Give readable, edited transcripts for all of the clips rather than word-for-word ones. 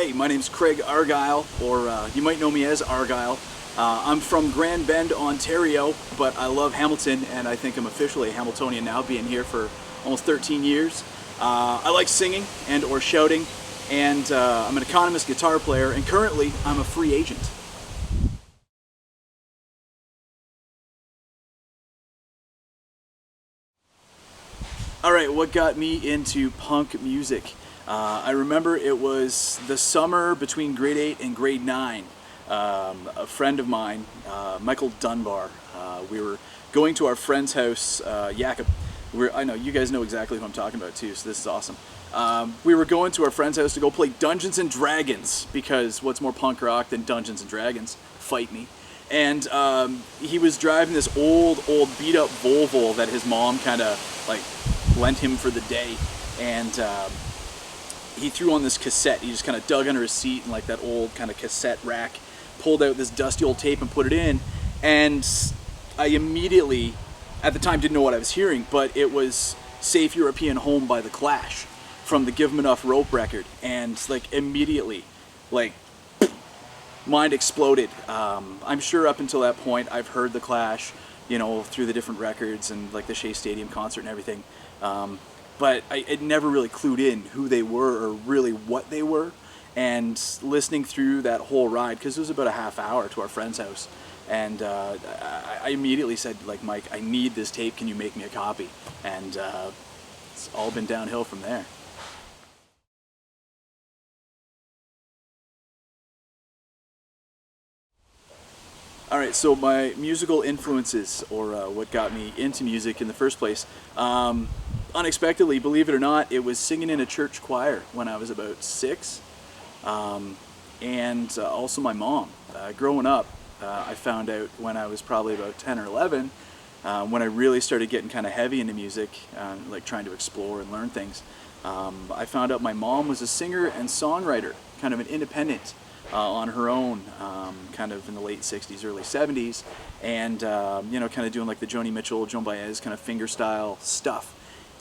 Hey, my name's Craig Argyle, or you might know me as Argyle. I'm from Grand Bend, Ontario, but I love Hamilton, and I think I'm officially a Hamiltonian now, being here for almost 13 years. I like singing and or shouting, and I'm an economist guitar player, and currently I'm a free agent. Alright, what got me into punk music? I remember it was the summer between grade 8 and grade 9. A friend of mine, Michael Dunbar, we were going to our friend's house, Jakob. I know, you guys know exactly who I'm talking about too, so this is awesome. We were going to our friend's house to go play Dungeons and Dragons, because what's more punk rock than Dungeons and Dragons? Fight me. And he was driving this old beat up Volvo that his mom kind of like lent him for the day, and he threw on this cassette. He just kind of dug under his seat and like that old kind of cassette rack, pulled out this dusty old tape and put it in, and I immediately, at the time, didn't know what I was hearing, but it was Safe European Home by The Clash from the Give 'Em Enough Rope record, and like immediately, like, mind exploded. I'm sure up until that point I've heard The Clash, you know, through the different records and like the Shea Stadium concert and everything, but I never really clued in who they were or really what they were. And listening through that whole ride, because it was about a half hour to our friend's house, and I immediately said, like, Mike, I need this tape, can you make me a copy? And it's all been downhill from there. Alright, so my musical influences, or what got me into music in the first place, unexpectedly, believe it or not, it was singing in a church choir when I was about 6. And also my mom. Growing up, I found out when I was probably about 10 or 11, when I really started getting kind of heavy into music, like trying to explore and learn things, I found out my mom was a singer and songwriter, kind of an independent, on her own, kind of in the late 60s, early 70s, and you know, kind of doing like the Joni Mitchell, Joan Baez kind of finger style stuff.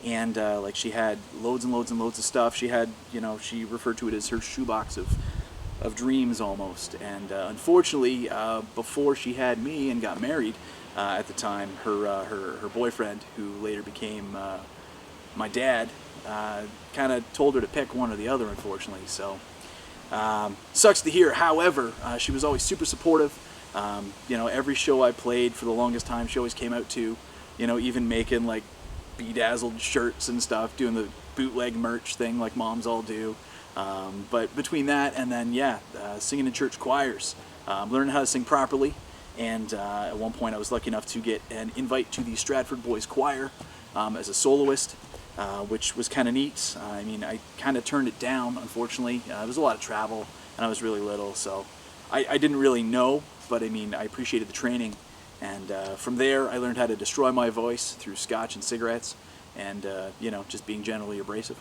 And like she had loads and loads and loads of stuff. She had, you know, she referred to it as her shoebox of dreams almost. And unfortunately, before she had me and got married, at the time, her boyfriend, who later became my dad, kind of told her to pick one or the other, unfortunately. So sucks to hear. However, she was always super supportive. You know, every show I played for the longest time, she always came out to, you know, even making like bedazzled shirts and stuff, doing the bootleg merch thing like moms all do. But between that and then, yeah, singing in church choirs, learning how to sing properly, and at one point I was lucky enough to get an invite to the Stratford Boys Choir as a soloist, which was kind of neat. I mean, I kind of turned it down, unfortunately. It was a lot of travel, and I was really little, so I didn't really know, but I mean, I appreciated the training. And from there, I learned how to destroy my voice through scotch and cigarettes, and you know, just being generally abrasive.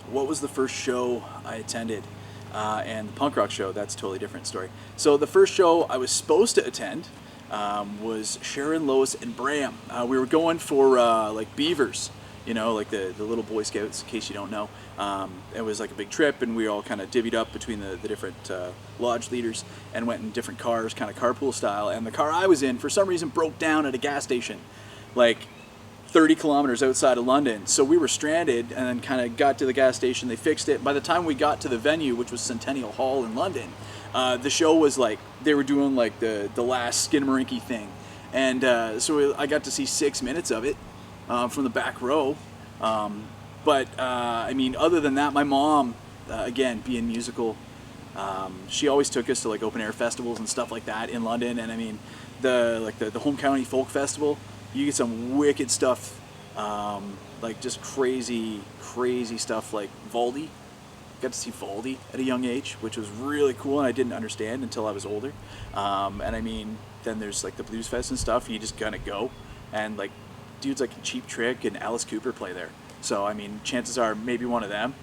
What was the first show I attended? And the punk rock show, that's a totally different story. So the first show I was supposed to attend was Sharon, Lois, and Bram. We were going for like Beavers, you know, like the little Boy Scouts, in case you don't know. It was like a big trip, and we all kind of divvied up between the different lodge leaders and went in different cars, kind of carpool style. And the car I was in, for some reason, broke down at a gas station, like 30 kilometers outside of London. So we were stranded, and then kind of got to the gas station. They fixed it. By the time we got to the venue, which was Centennial Hall in London, the show was like, they were doing like the last Skinamarink thing. And so I got to see 6 minutes of it from the back row. But I mean, other than that, my mom, again, being musical, she always took us to like open air festivals and stuff like that in London. And I mean, the Home County Folk Festival, you get some wicked stuff, like just crazy stuff like Valdi. Got to see Valdi at a young age, which was really cool, and I didn't understand until I was older. And I mean, then there's like the Blues Fest and stuff. You just kind of go, and like dudes like Cheap Trick and Alice Cooper play there. So I mean, chances are maybe one of them.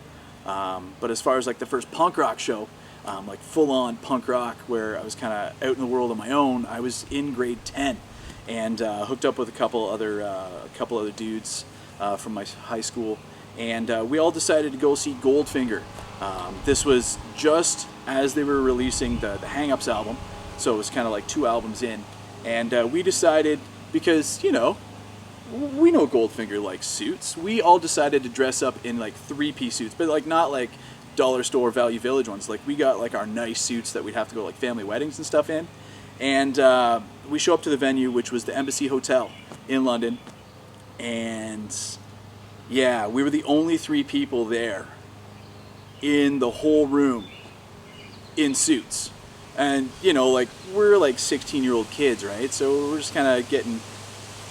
But as far as like the first punk rock show, like full-on punk rock, where I was kind of out in the world on my own, I was in grade 10. and hooked up with a couple other dudes from my high school, and we all decided to go see Goldfinger. This was just as they were releasing the Hang Ups album, so it was kind of like 2 albums in, and we decided, because, you know, we know Goldfinger likes suits, we all decided to dress up in like 3-piece suits, but like not like dollar store Value Village ones. Like we got like our nice suits that we'd have to go like family weddings and stuff in, and we show up to the venue, which was the Embassy Hotel in London, and yeah, we were the only 3 people there in the whole room in suits. And, you know, like, we're like 16-year-old kids, right? So we're just kind of getting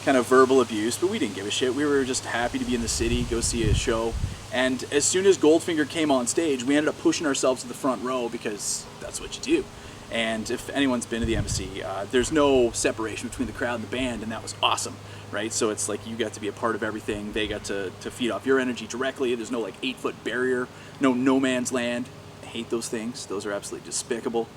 kind of verbal abuse, but we didn't give a shit. We were just happy to be in the city, go see a show. And as soon as Goldfinger came on stage, we ended up pushing ourselves to the front row, because that's what you do. And if anyone's been to the Embassy, there's no separation between the crowd and the band, and that was awesome, right? So it's like you got to be a part of everything. They got to feed off your energy directly. There's no like 8-foot barrier, no man's land. I hate those things. Those are absolutely despicable.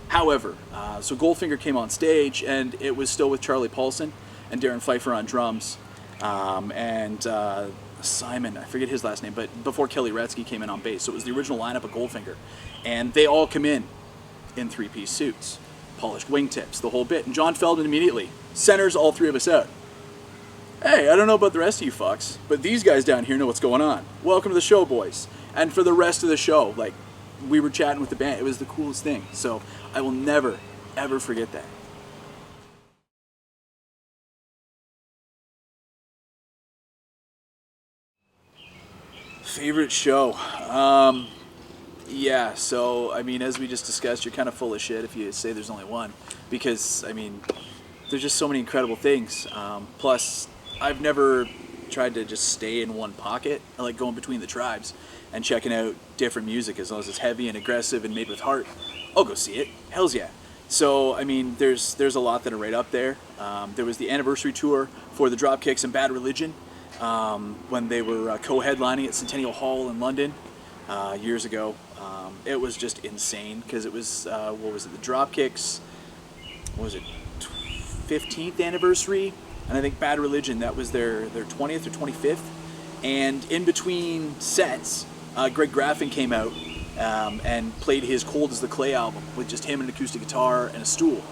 However, so Goldfinger came on stage, and it was still with Charlie Paulson and Darren Pfeiffer on drums, and Simon, I forget his last name, but before Kelly Retsky came in on bass. So it was the original lineup of Goldfinger, and they all come in 3-piece suits, polished wingtips, the whole bit. And John Feldman immediately centers all 3 of us out. Hey, I don't know about the rest of you fucks, but these guys down here know what's going on. Welcome to the show, boys. And for the rest of the show, like, we were chatting with the band. It was the coolest thing. So I will never, ever forget that. Favorite show? Yeah, so, I mean, as we just discussed, you're kind of full of shit if you say there's only one. Because, I mean, there's just so many incredible things. Plus, I've never tried to just stay in one pocket. I like going between the tribes and checking out different music. As long as it's heavy and aggressive and made with heart, I'll go see it. Hells yeah. So, I mean, there's a lot that are right up there. There was the anniversary tour for the Dropkicks and Bad Religion when they were co-headlining at Centennial Hall in London years ago. It was just insane, because it was, what was it, the Dropkicks, what was it, 15th anniversary, and I think Bad Religion, that was their 20th or 25th, and in between sets, Greg Graffin came out and played his Cold as the Clay album with just him and an acoustic guitar and a stool,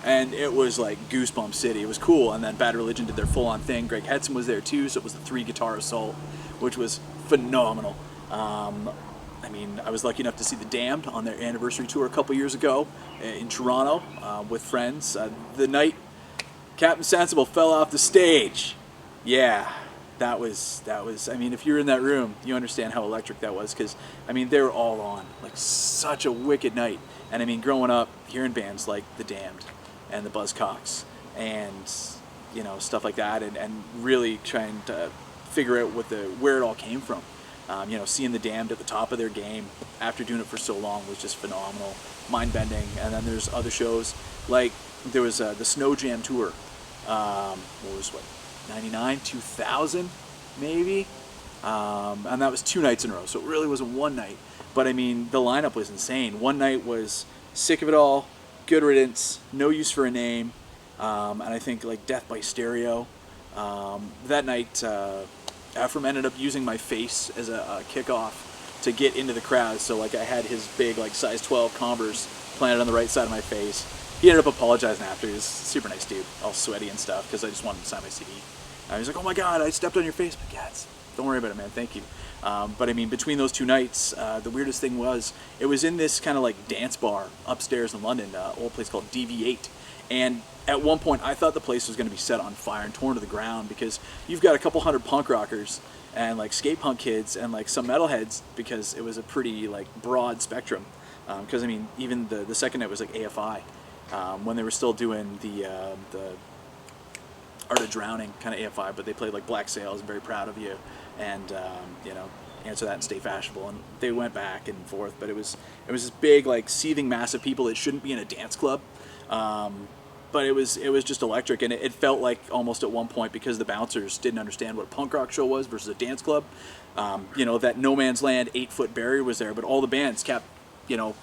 and it was like Goosebump City. It was cool. And then Bad Religion did their full-on thing. Greg Hetson was there too, so it was the 3-guitar assault, which was phenomenal. I mean, I was lucky enough to see The Damned on their anniversary tour a couple years ago in Toronto with friends. The night Captain Sensible fell off the stage, yeah, that was, I mean, if you're in that room, you understand how electric that was, because, I mean, they were all on, like, such a wicked night. And, I mean, growing up, hearing bands like The Damned and the Buzzcocks and, you know, stuff like that, and really trying to figure out where it all came from. You know, seeing The Damned at the top of their game after doing it for so long was just phenomenal, mind-bending. And then there's other shows, like there was the Snow Jam tour, what was, 99, 2000 maybe, and that was 2 nights in a row, so it really wasn't one night. But I mean, the lineup was insane. One night was Sick of It All, Good Riddance, No Use for a Name, and I think like Death by Stereo. That night, Ephraim ended up using my face as a kickoff to get into the crowd. So like I had his big like size 12 Converse planted on the right side of my face. He ended up apologizing after. He was a super nice dude, all sweaty and stuff, because I just wanted to sign my CD. He's like, "Oh my God, I stepped on your face." But yeah, don't worry about it, man. Thank you. But I mean, between those 2 nights, the weirdest thing was it was in this kind of like dance bar upstairs in London, old place called DV8. And at one point, I thought the place was going to be set on fire and torn to the ground, because you've got a couple hundred punk rockers and like skate punk kids and like some metalheads, because it was a pretty like broad spectrum. Because I mean, even the second night was like AFI, when they were still doing the Art of Drowning kind of AFI, but they played like Black Sails, I'm very proud of you, and you know, Answer That and Stay Fashionable, and they went back and forth. But it was this big like seething mass of people that shouldn't be in a dance club. But it was just electric, and it felt like almost at one point, because the bouncers didn't understand what a punk rock show was versus a dance club. You know, that no man's land 8-foot barrier was there, but all the bands kept, you know,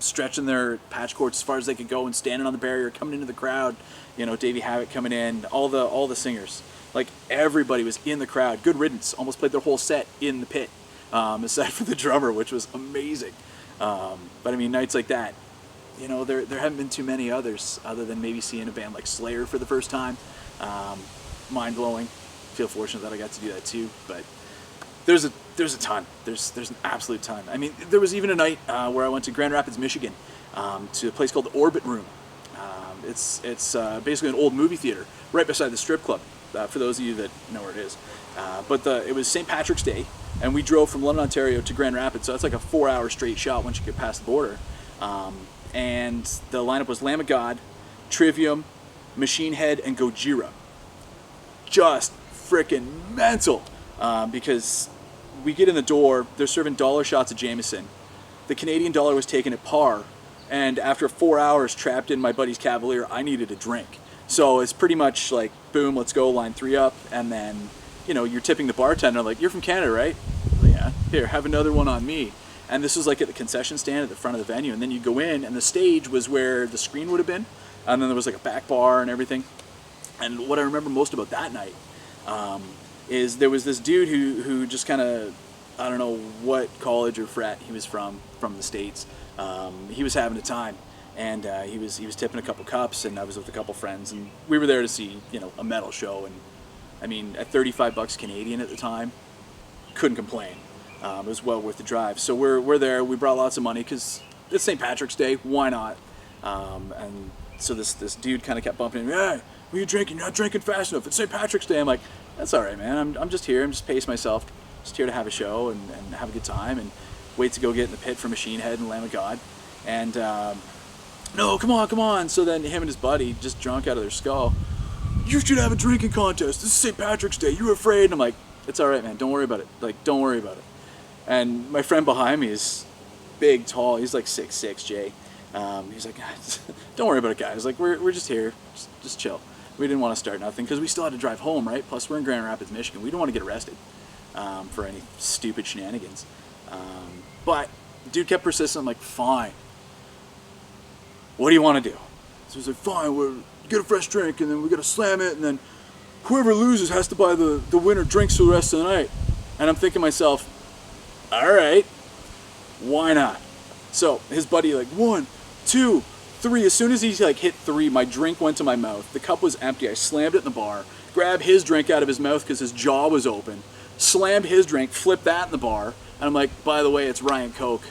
stretching their patch cords as far as they could go and standing on the barrier, coming into the crowd. You know, Davey Havoc coming in, all the singers. Like, everybody was in the crowd. Good Riddance almost played their whole set in the pit, aside for the drummer, which was amazing. But I mean, nights like that, you know, there haven't been too many others other than maybe seeing a band like Slayer for the first time. Mind blowing. Feel fortunate that I got to do that too. But there's a ton. There's an absolute ton. I mean, there was even a night where I went to Grand Rapids, Michigan, to a place called the Orbit Room. It's basically an old movie theater right beside the strip club. For those of you that know where it is. But it was St. Patrick's Day, and we drove from London, Ontario to Grand Rapids, so it's like a 4-hour straight shot once you get past the border. And the lineup was Lamb of God, Trivium, Machine Head, and Gojira. Just freaking mental, because we get in the door, they're serving dollar shots of Jameson. The Canadian dollar was taken at par, and after 4 hours trapped in my buddy's Cavalier, I needed a drink. So it's pretty much like, boom, let's go, line 3 up, and then, you know, you're tipping the bartender, like, you're from Canada, right? Yeah, here, have another one on me. And this was like at the concession stand at the front of the venue, and then you go in, and the stage was where the screen would have been, and then there was like a back bar and everything. And what I remember most about that night is there was this dude who just kind of, I don't know what college or frat he was from the States. He was having a time. And he was tipping a couple cups, and I was with a couple friends, and we were there to see, you know, a metal show. And I mean, at $35 Canadian at the time, couldn't complain. It was well worth the drive. So we're there. We brought lots of money because it's St. Patrick's Day. Why not? And so this dude kind of kept bumping me. Hey, what are you drinking? You're not drinking fast enough. It's St. Patrick's Day. I'm like, that's all right, man. I'm just here. I'm just pacing myself. Just here to have a show and have a good time and wait to go get in the pit for Machine Head and Lamb of God. And no, come on. So then him and his buddy, just drunk out of their skull, you should have a drinking contest. This is St. Patrick's Day. You were afraid? And I'm like, it's all right, man. Don't worry about it. Like, don't worry about it. And my friend behind me is big, tall. He's like 6'6", Jay. He's like, don't worry about it, guys. Like, we're just here. Just chill. We didn't want to start nothing because we still had to drive home, right? Plus, we're in Grand Rapids, Michigan. We don't want to get arrested for any stupid shenanigans. But dude kept persistent. I'm like, fine. What do you want to do? So he's like, fine, we'll get a fresh drink, and then we got to slam it, and then whoever loses has to buy the winner drinks for the rest of the night. And I'm thinking to myself, all right, why not? So his buddy, like, 1, 2, 3. As soon as he like hit 3, my drink went to my mouth. The cup was empty. I slammed it in the bar, grabbed his drink out of his mouth because his jaw was open, slammed his drink, flipped that in the bar, and I'm like, by the way, it's Ryan Coke,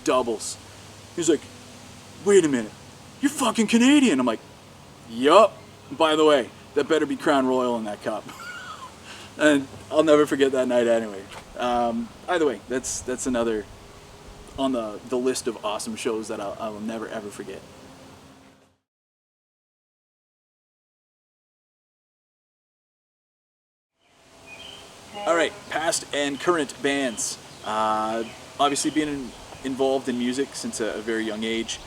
doubles. He's like, wait a minute. You're fucking Canadian. I'm like, yup. By the way, that better be Crown Royal in that cup. And I'll never forget that night anyway. Either way, that's another on the list of awesome shows that I will never ever forget. All right, past and current bands. Obviously being involved in music since a very young age.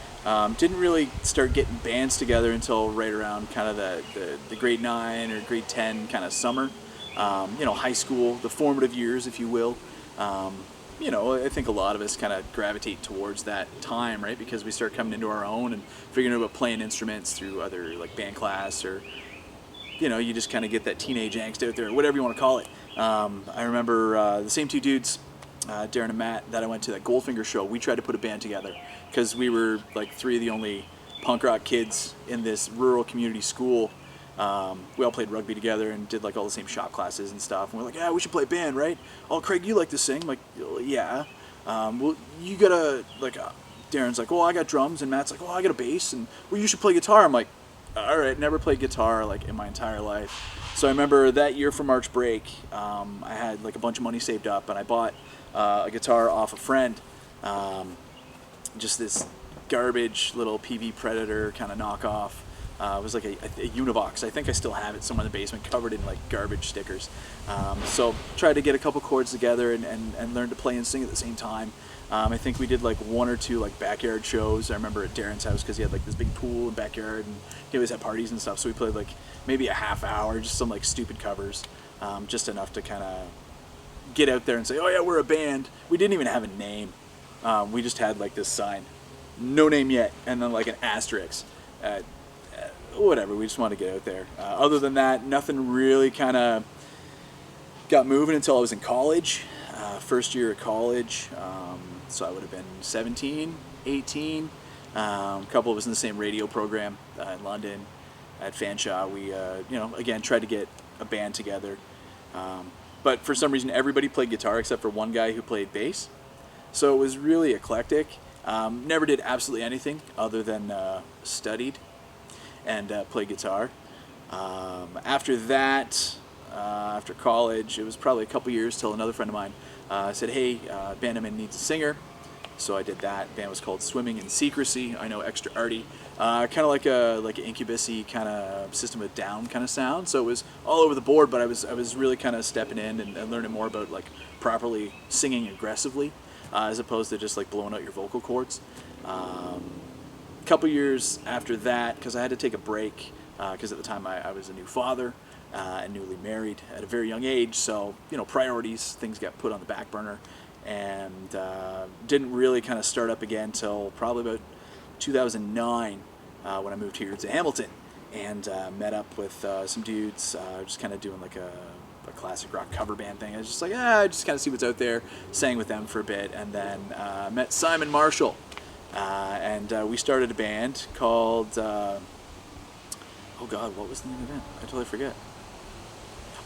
Didn't really start getting bands together until right around kind of the grade 9 or grade 10 kind of summer. High school, the formative years, if you will. I think a lot of us kind of gravitate towards that time, right? Because we start coming into our own and figuring out about playing instruments through other like band class, or you just kind of get that teenage angst out there, whatever you want to call it. I remember the same two dudes, Darren and Matt, that I went to that Goldfinger show. We tried to put a band together because we were like 3 of the only punk rock kids in this rural community school. We all played rugby together and did like all the same shop classes and stuff. And we're like, yeah, we should play a band, right? Oh, Craig, you like to sing? I'm like, yeah. Well, you gotta, like, Darren's like, well, I got drums, and Matt's like, well, I got a bass, and well, you should play guitar. I'm like, all right, never played guitar like in my entire life. So I remember that year for March break, I had like a bunch of money saved up, and I bought a guitar off a friend, just this garbage little PV Predator kind of knockoff. It was like a Univox. I think I still have it somewhere in the basement, covered in like garbage stickers. So tried to get a couple chords together and learn to play and sing at the same time. I think we did like 1 or 2 like backyard shows. I remember at Darren's house because he had like this big pool and backyard, and he always had parties and stuff. So we played like maybe a half hour, just some like stupid covers, just enough to kind of get out there and say, oh yeah, we're a band. We didn't even have a name. We just had like this sign. no name yet, and then like an asterisk. Whatever, we just wanted to get out there. Other than that, nothing really kind of got moving until I was in college, first year of college. So I would have been 17, 18. A couple of us in the same radio program in London at Fanshawe. We, again, tried to get a band together. But for some reason, everybody played guitar except for one guy who played bass. So it was really eclectic. Never did absolutely anything other than studied and played guitar. After that, after college, it was probably a couple years till another friend of mine said, hey, Bandaman needs a singer. So I did that. The band was called Swimming in Secrecy. I know, extra arty. Kind of like an Incubus-y kind of System of a Down kind of sound. So it was all over the board, but I was really kind of stepping in and learning more about like properly singing aggressively, as opposed to just like blowing out your vocal cords. Couple years after that, because I had to take a break, because at the time I was a new father and newly married at a very young age, so priorities, things got put on the back burner, and didn't really kind of start up again till probably about 2009 when I moved here to Hamilton and met up with some dudes, just kind of doing like a classic rock cover band thing. I was just like, just kind of see what's out there, sang with them for a bit, and then met Simon Marshall. And we started a band called, oh God, what was the name of the band? I totally forget.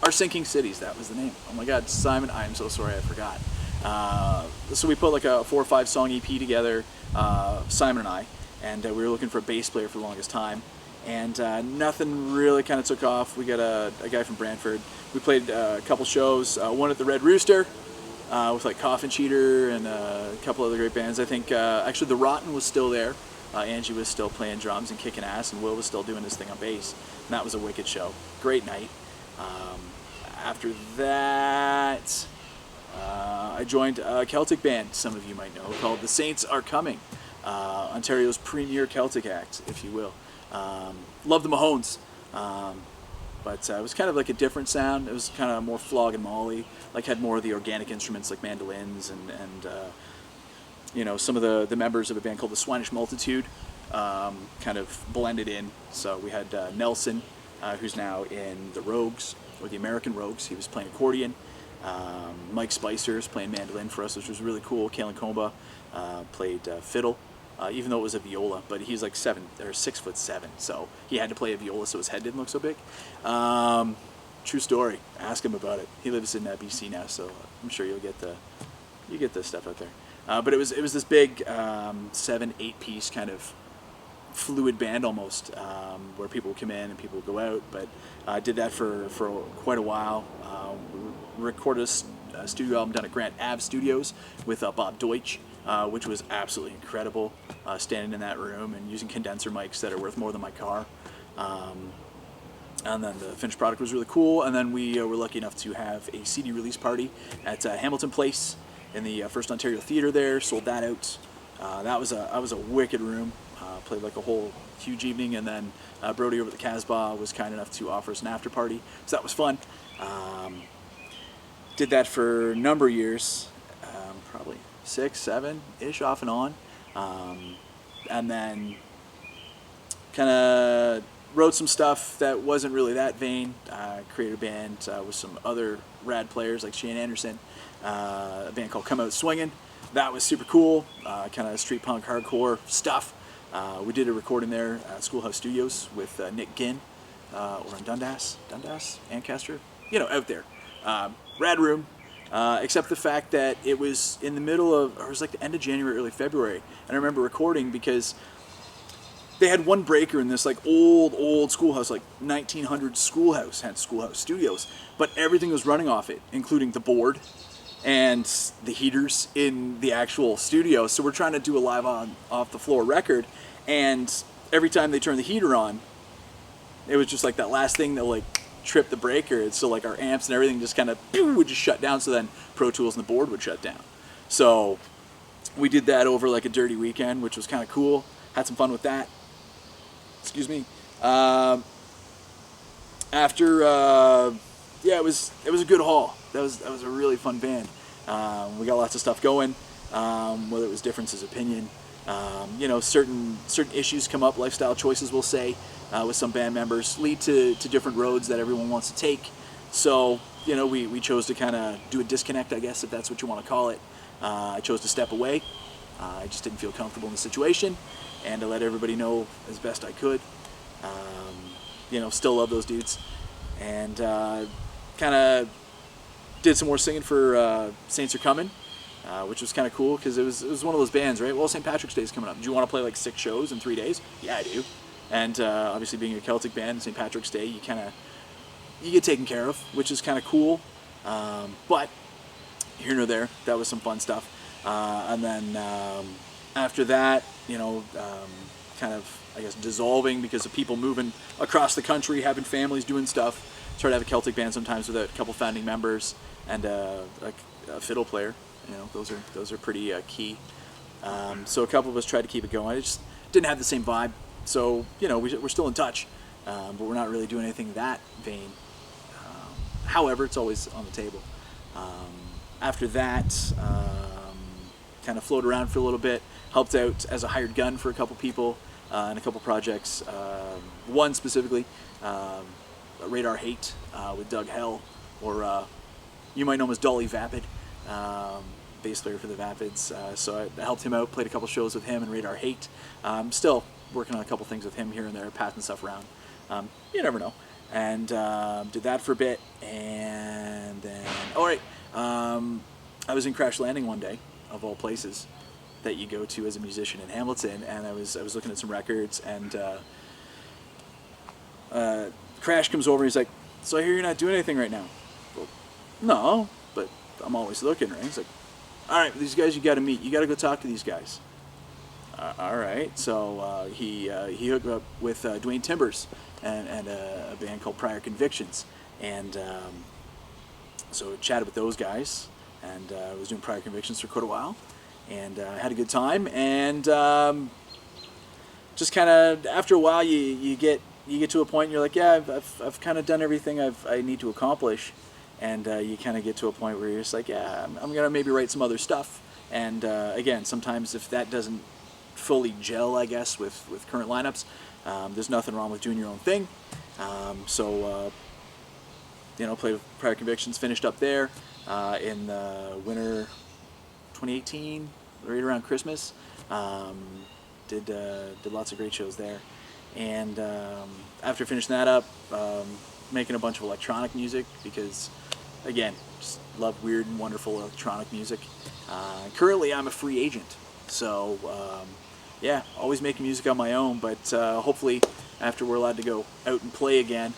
Our Sinking Cities, that was the name. Oh my God, Simon, I am so sorry, I forgot. So we put like a 4 or 5 song EP together, Simon and I, and we were looking for a bass player for the longest time. And nothing really kind of took off. We got a guy from Brantford. We played a couple shows, one at the Red Rooster, with like Coffin Cheater and a couple other great bands. I think actually the Rotten was still there. Angie was still playing drums and kicking ass, and Will was still doing his thing on bass. And that was a wicked show. Great night. After that, I joined a Celtic band, some of you might know, called The Saints Are Coming. Ontario's premier Celtic act, if you will. Love the Mahones. But it was kind of like a different sound. It was kind of more flog and molly, like had more of the organic instruments like mandolins and some of the members of a band called the Swinish Multitude kind of blended in. So we had Nelson, who's now in the Rogues, or the American Rogues. He was playing accordion. Mike Spicer is playing mandolin for us, which was really cool. Kalen Comba played fiddle. Even though it was a viola, but he's like 6'7", so he had to play a viola so his head didn't look so big. True story. Ask him about it. He lives in BC now, so I'm sure you get the stuff out there. But it was this big 7-8 piece kind of fluid band almost, where people would come in and people would go out. But I did that for quite a while. We recorded a studio album done at Grant Ave Studios with Bob Deutsch. Which was absolutely incredible, standing in that room and using condenser mics that are worth more than my car. And then the finished product was really cool. And then we were lucky enough to have a CD release party at Hamilton Place in the First Ontario Theatre there. Sold that out. That was a wicked room. Played like a whole huge evening. And then Brody over at the Casbah was kind enough to offer us an after party. So that was fun. Did that for a number of years, probably 6, 7-ish off and on, and then kind of wrote some stuff that wasn't really that vein. Created a band with some other rad players like Shane Anderson, a band called Come Out Swingin'. That was super cool, kind of street punk hardcore stuff. We did a recording there at Schoolhouse Studios with Nick Ginn, or in Dundas, Ancaster, out there. Rad room. Except the fact that it was in the middle of, or it was like the end of January, early February. And I remember recording because they had one breaker in this like old schoolhouse, like 1900 schoolhouse, hence Schoolhouse Studios. But everything was running off it, including the board and the heaters in the actual studio. So we're trying to do a live on off the floor record. And every time they turned the heater on, it was just like that last thing that like trip the breaker, so like our amps and everything just kind of would just shut down, so then Pro Tools and the board would shut down. So we did that over like a dirty weekend, which was kind of cool. Had some fun with that. Excuse me. After it was a good haul. That was a really fun band. We got lots of stuff going, whether it was Differences Opinion, certain issues come up, lifestyle choices, we'll say, with some band members, lead to different roads that everyone wants to take. So, we chose to kind of do a disconnect, I guess, if that's what you want to call it. I chose to step away. I just didn't feel comfortable in the situation, and to let everybody know as best I could. Still love those dudes, and kind of did some more singing for Saints Are Coming, which was kind of cool because it was one of those bands, right? Well, St. Patrick's Day is coming up. Do you want to play like 6 shows in 3 days? Yeah, I do. And obviously, being a Celtic band, St. Patrick's Day, you get taken care of, which is kind of cool. But here nor there, that was some fun stuff. And then after that, kind of, I guess, dissolving because of people moving across the country, having families, doing stuff. Try to have a Celtic band sometimes with a couple founding members and a fiddle player. Those are pretty key. So a couple of us tried to keep it going. I just didn't have the same vibe. So we're still in touch, but we're not really doing anything that vein. However, it's always on the table. After that, kind of floated around for a little bit, helped out as a hired gun for a couple people in a couple projects. One specifically, Radar Hate with Doug Hell, or you might know him as Dolly Vapid, bass player for the Vapids. So I helped him out, played a couple shows with him and Radar Hate. Still working on a couple things with him here and there, passing stuff around. You never know. And did that for a bit, and then I was in Crash Landing one day, of all places that you go to as a musician in Hamilton, and I was looking at some records, and Crash comes over and he's like, "So I hear you're not doing anything right now." Well, no, but I'm always looking, right? He's like, "All right, these guys you got to meet. You got to go talk to these guys." All right, so he hooked me up with Dwayne Timbers and a band called Prior Convictions, and so I chatted with those guys, and I was doing Prior Convictions for quite a while, and had a good time, and just kind of after a while you get to a point and you're like, yeah, I've kind of done everything I need to accomplish, and you kind of get to a point where you're just like, yeah, I'm gonna maybe write some other stuff, and again, sometimes if that doesn't fully gel, I guess, with current lineups, there's nothing wrong with doing your own thing. Played with Prior Convictions, finished up there in the winter 2018, right around Christmas. Did lots of great shows there, and after finishing that up, making a bunch of electronic music because, again, just love weird and wonderful electronic music. Currently, I'm a free agent, so yeah, always making music on my own. But hopefully, after we're allowed to go out and play again,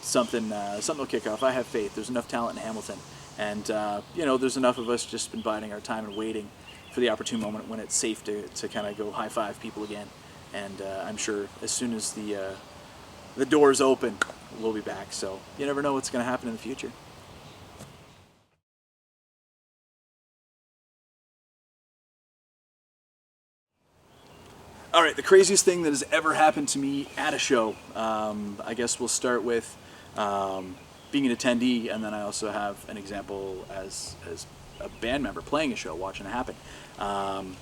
something will kick off. I have faith. There's enough talent in Hamilton, and there's enough of us just been biding our time and waiting for the opportune moment when it's safe to kind of go high five people again. And I'm sure as soon as the doors open, we'll be back. So you never know what's going to happen in the future. All right, the craziest thing that has ever happened to me at a show. I guess we'll start with being an attendee, and then I also have an example as a band member playing a show, watching it happen. One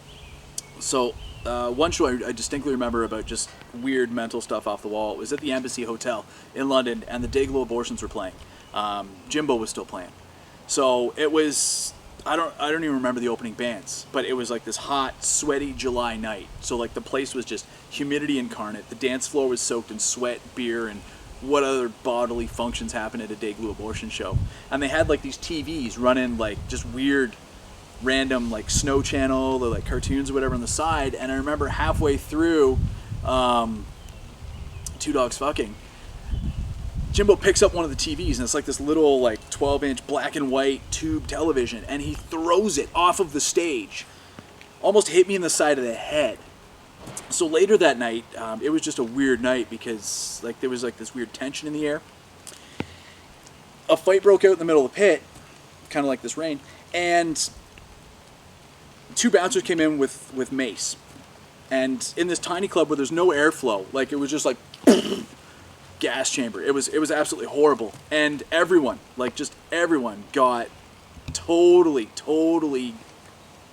show I distinctly remember about just weird mental stuff off the wall. It was at the Embassy Hotel in London, and the Dayglow Abortions were playing. Jimbo was still playing. So it was, I don't even remember the opening bands, but it was like this hot, sweaty July night. So like the place was just humidity incarnate. The dance floor was soaked in sweat, beer, and what other bodily functions happen at a Dayglow Abortion show. And they had like these TVs running like just weird, random like Snow Channel or like cartoons or whatever on the side. And I remember halfway through Two Dogs Fucking, Jimbo picks up one of the TVs, and it's like this little like 12-inch black and white tube television, and he throws it off of the stage. Almost hit me in the side of the head. So later that night, it was just a weird night because like there was like this weird tension in the air. A fight broke out in the middle of the pit, kind of like this rain, and 2 bouncers came in with mace. And in this tiny club where there's no airflow, like it was just like gas chamber. It was absolutely horrible. And everyone got totally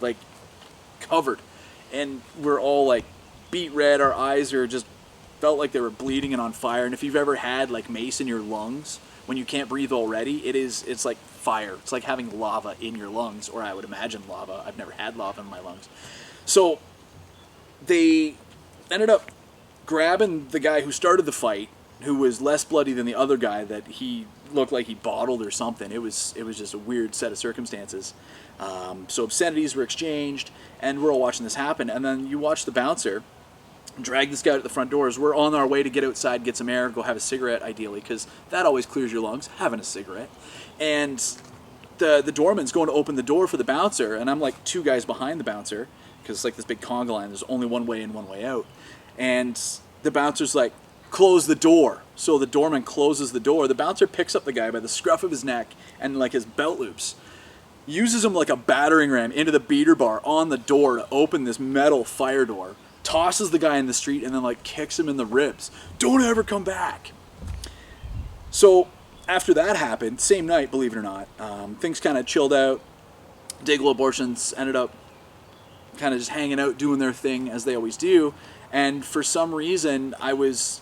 like covered and we're all like beet red. Our eyes are just felt like they were bleeding and on fire. And if you've ever had like mace in your lungs when you can't breathe already, it's like fire. It's like having lava in your lungs, or I would imagine lava. I've never had lava in my lungs. So they ended up grabbing the guy who started the fight, who was less bloody than the other guy that he looked like he bottled or something. It was just a weird set of circumstances. So obscenities were exchanged, and we're all watching this happen. And then you watch the bouncer drag this guy out at the front doors. We're on our way to get outside, get some air, go have a cigarette, ideally, because that always clears your lungs, having a cigarette. And the doorman's going to open the door for the bouncer, and I'm like 2 guys behind the bouncer, because it's like this big conga line. There's only one way in, one way out. And the bouncer's like, close the door. So the doorman closes the door. The bouncer picks up the guy by the scruff of his neck and like his belt loops, uses him like a battering ram into the beater bar on the door to open this metal fire door, tosses the guy in the street, and then like kicks him in the ribs. Don't ever come back. So after that happened, same night, believe it or not, things kind of chilled out. Dayglow abortions ended up kind of just hanging out, doing their thing as they always do. And for some reason, I was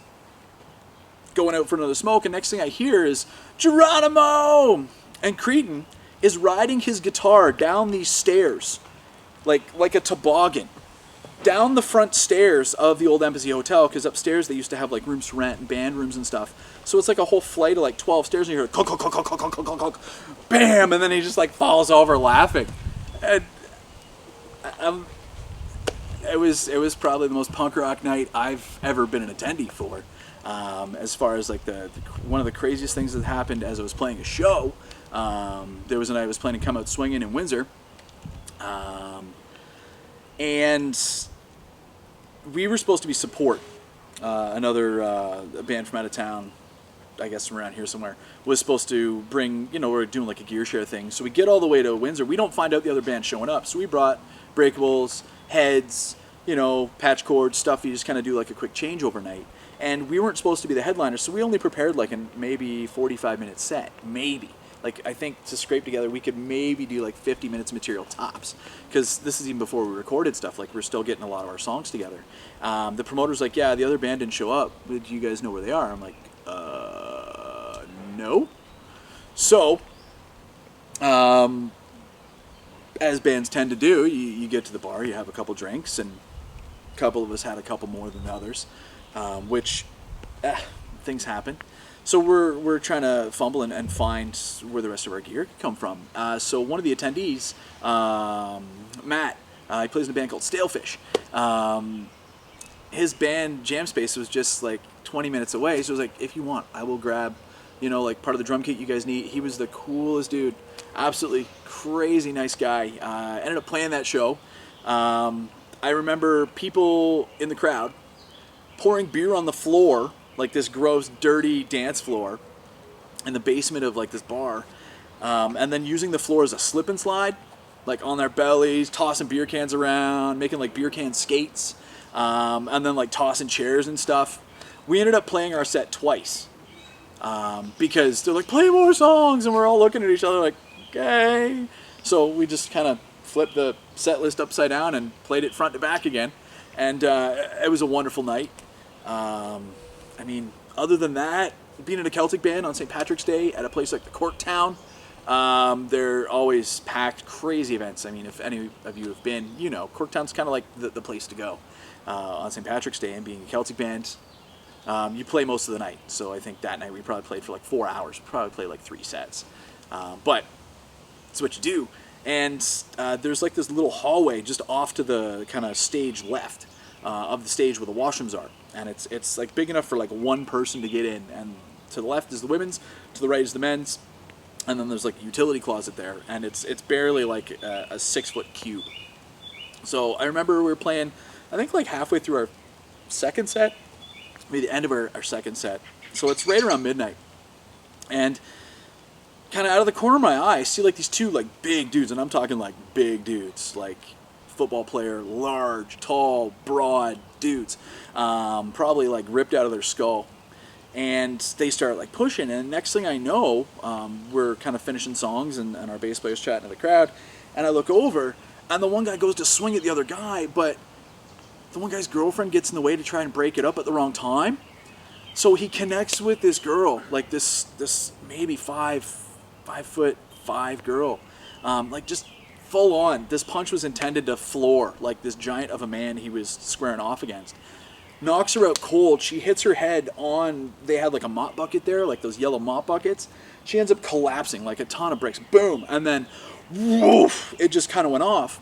going out for another smoke, and next thing I hear is Geronimo! And Cretan is riding his guitar down these stairs, like a toboggan, down the front stairs of the old Embassy Hotel, because upstairs they used to have like rooms to rent and band rooms and stuff. So it's like a whole flight of like 12 stairs, and you hear clunk, clunk, clunk, clunk, clunk, clunk, clunk, bam, and then he just like falls over laughing. And it was probably the most punk rock night I've ever been an attendee for. As far as like the one of the craziest things that happened as I was playing a show, there was a night I was playing Come Out Swinging in Windsor, and we were supposed to be Support, another band from out of town, I guess from around here somewhere, was supposed to bring, we're doing like a gear share thing. So we get all the way to Windsor. We don't find out the other band showing up. So we brought breakables, heads, patch cords, stuff. You just kind of do like a quick change overnight. And we weren't supposed to be the headliners, so we only prepared like a maybe 45-minute set, maybe. Like, I think to scrape together, we could maybe do like 50 minutes of material tops. Because this is even before we recorded stuff. Like, we're still getting a lot of our songs together. The promoter's like, yeah, the other band didn't show up. Do you guys know where they are? I'm like, no. So, as bands tend to do, you get to the bar, you have a couple drinks, and a couple of us had a couple more than the others, which things happen. So we're trying to fumble and find where the rest of our gear could come from. So one of the attendees, Matt, he plays in a band called Stalefish. His band Jam Space was just like 20 minutes away, so I was like, if you want, I will grab, like part of the drum kit you guys need. He was the coolest dude, absolutely crazy nice guy. Ended up playing that show. I remember people in the crowd pouring beer on the floor, like this gross, dirty dance floor in the basement of like this bar, and then using the floor as a slip and slide, like on their bellies, tossing beer cans around, making like beer can skates, and then like tossing chairs and stuff. We ended up playing our set twice, because they're like, play more songs, and we're all looking at each other like, okay. So we just kind of flipped the set list upside down and played it front to back again, and it was a wonderful night. I mean, other than that, being in a Celtic band on St. Patrick's Day at a place like the Corktown, they're always packed, crazy events. I mean, if any of you have been, Corktown's kind of like the place to go on St. Patrick's Day. And being a Celtic band, you play most of the night. So I think that night we probably played for like 4 hours. We probably played like 3 sets. But it's what you do. And there's like this little hallway just off to the kind of stage left of the stage where the washrooms are. And it's like big enough for like one person to get in. And to the left is the women's, to the right is the men's, and then there's like a utility closet there. And it's barely like a 6-foot cube. So I remember we were playing, I think like halfway through our second set, maybe the end of our second set. So it's right around midnight. And kind of out of the corner of my eye, I see like these 2 like big dudes, and I'm talking like big dudes, like football player, large, tall, broad dudes, probably like ripped out of their skull. And they start like pushing, and next thing I know, we're kind of finishing songs, and our bass player's chatting to the crowd, and I look over, and the one guy goes to swing at the other guy, but the one guy's girlfriend gets in the way to try and break it up at the wrong time. So he connects with this girl, like this maybe 5'5" girl, like just full on. This punch was intended to floor like this giant of a man he was squaring off against. Knocks her out cold. She hits her head on, they had like a mop bucket there, like those yellow mop buckets. She ends up collapsing like a ton of bricks. Boom! And then, woof! It just kind of went off.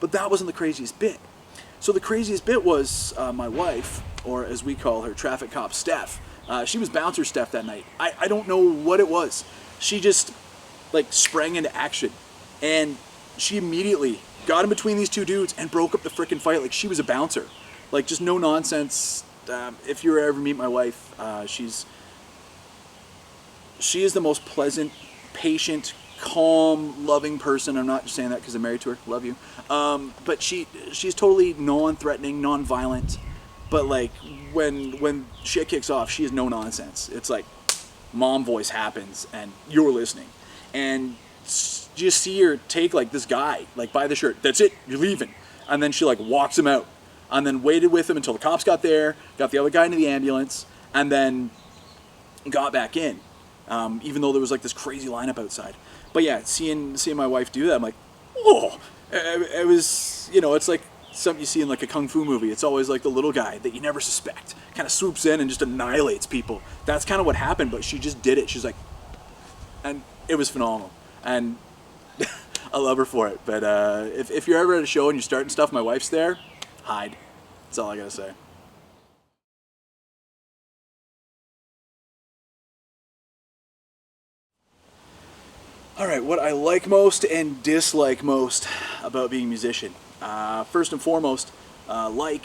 But that wasn't the craziest bit. So the craziest bit was my wife, or as we call her, traffic cop Steph. She was bouncer Steph that night. I don't know what it was. She just like sprang into action. And she immediately got in between these two dudes and broke up the frickin' fight like she was a bouncer. Like, just no nonsense. If you ever meet my wife, she is the most pleasant, patient, calm, loving person. I'm not just saying that because I'm married to her. Love you. But she's totally non-threatening, non-violent. But like when shit kicks off, she is no nonsense. It's like mom voice happens and you're listening, and you just see her take like this guy like by the shirt. That's it. You're leaving. And then she like walks him out. And then waited with him until the cops got there, got the other guy into the ambulance, and then got back in, even though there was like this crazy lineup outside. But yeah, seeing my wife do that, I'm like, oh, it was, it's like something you see in like a kung fu movie. It's always like the little guy that you never suspect, kind of swoops in and just annihilates people. That's kind of what happened, but she just did it. She's like, and it was phenomenal. And I love her for it. But if you're ever at a show and you're starting stuff, my wife's there, hide. That's all I gotta say. All right, what I like most and dislike most about being a musician. First and foremost, I'm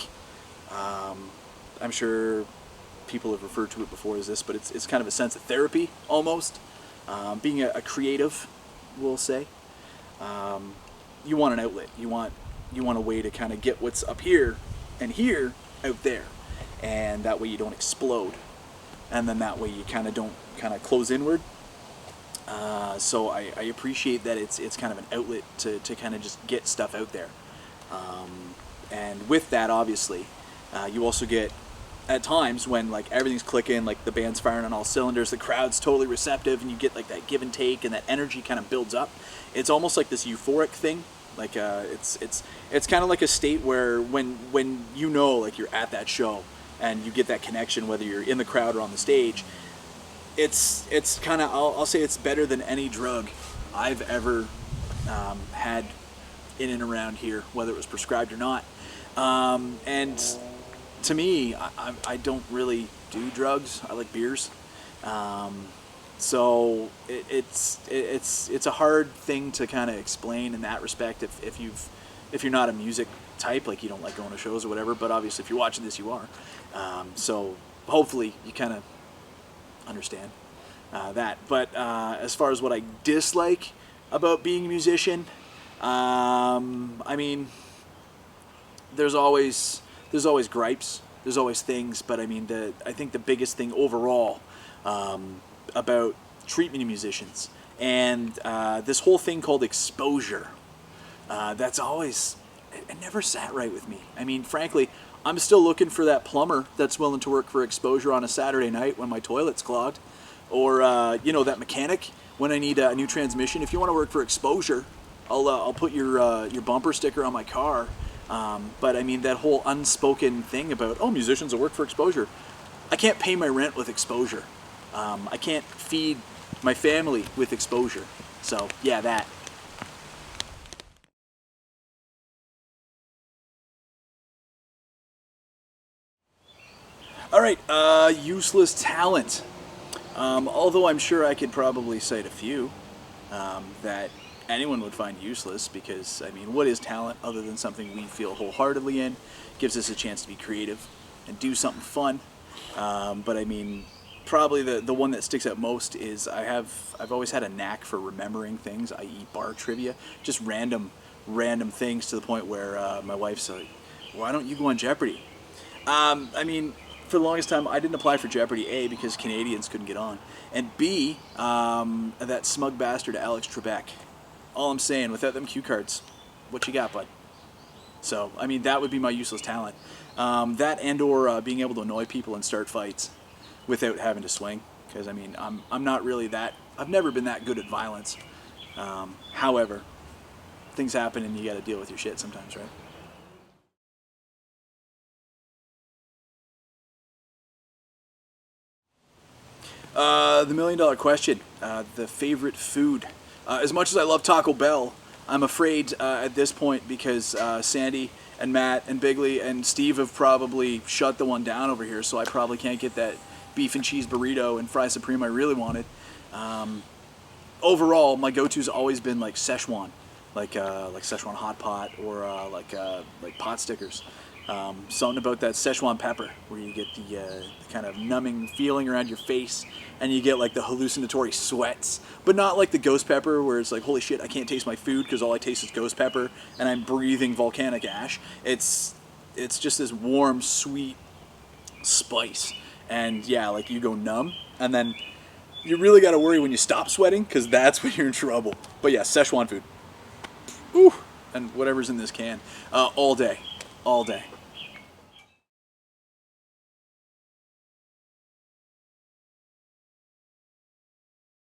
sure people have referred to it before as this, but it's kind of a sense of therapy almost. Being a creative, we'll say. You want an outlet. You want a way to kind of get what's up here and here out there, and that way you don't explode, and then that way you kind of don't kind of close inward. So I appreciate that it's kind of an outlet to kind of just get stuff out there, and with that obviously you also get at times when like everything's clicking, like the band's firing on all cylinders, the crowd's totally receptive, and you get like that give and take, and that energy kind of builds up. It's almost like this euphoric thing. Like it's kind of like a state where when like you're at that show and you get that connection, whether you're in the crowd or on the stage, it's kind of, I'll say it's better than any drug I've ever had in and around here, whether it was prescribed or not. And to me, I don't really do drugs. I like beers. So it's a hard thing to kind of explain in that respect if you're not a music type, like you don't like going to shows or whatever. But obviously, if you're watching this, you are. So hopefully, you kind of understand that. But as far as what I dislike about being a musician, I mean, there's always gripes. There's always things. But I mean, I think the biggest thing overall about treatment musicians and this whole thing called exposure, that's always, it never sat right with me. I mean, frankly, I'm still looking for that plumber that's willing to work for exposure on a Saturday night when my toilet's clogged, or that mechanic when I need a new transmission. If you want to work for exposure, I'll put your bumper sticker on my car. But I mean, that whole unspoken thing about, oh, musicians will work for exposure. I can't pay my rent with exposure. I can't feed my family with exposure. So yeah, that. All right, useless talent. Although I'm sure I could probably cite a few that anyone would find useless, because, I mean, what is talent other than something we feel wholeheartedly in? Gives us a chance to be creative and do something fun. But I mean, probably the one that sticks out most is I've always had a knack for remembering things, i.e. bar trivia, just random things, to the point where my wife's like, why don't you go on Jeopardy? I mean, for the longest time, I didn't apply for Jeopardy, A, because Canadians couldn't get on, and B, that smug bastard Alex Trebek. All I'm saying, without them cue cards, what you got, bud? So, I mean, that would be my useless talent. That and or being able to annoy people and start fights without having to swing. Because, I mean, I'm not really that, I've never been that good at violence. However, things happen and you got to deal with your shit sometimes, right? The $1,000,000 question, the favorite food. As much as I love Taco Bell, I'm afraid at this point because Sandy and Matt and Bigley and Steve have probably shut the one down over here, so I probably can't get that beef and cheese burrito and fry supreme I really wanted. Overall, my go-to's always been like Szechuan, like Szechuan hot pot or like pot stickers. Something about that Szechuan pepper where you get the kind of numbing feeling around your face and you get like the hallucinatory sweats, but not like the ghost pepper where it's like, holy shit, I can't taste my food because all I taste is ghost pepper and I'm breathing volcanic ash. It's just this warm, sweet spice. And yeah, like you go numb and then you really got to worry when you stop sweating because that's when you're in trouble. But yeah, Szechuan food. Ooh, and whatever's in this can. All day. All day.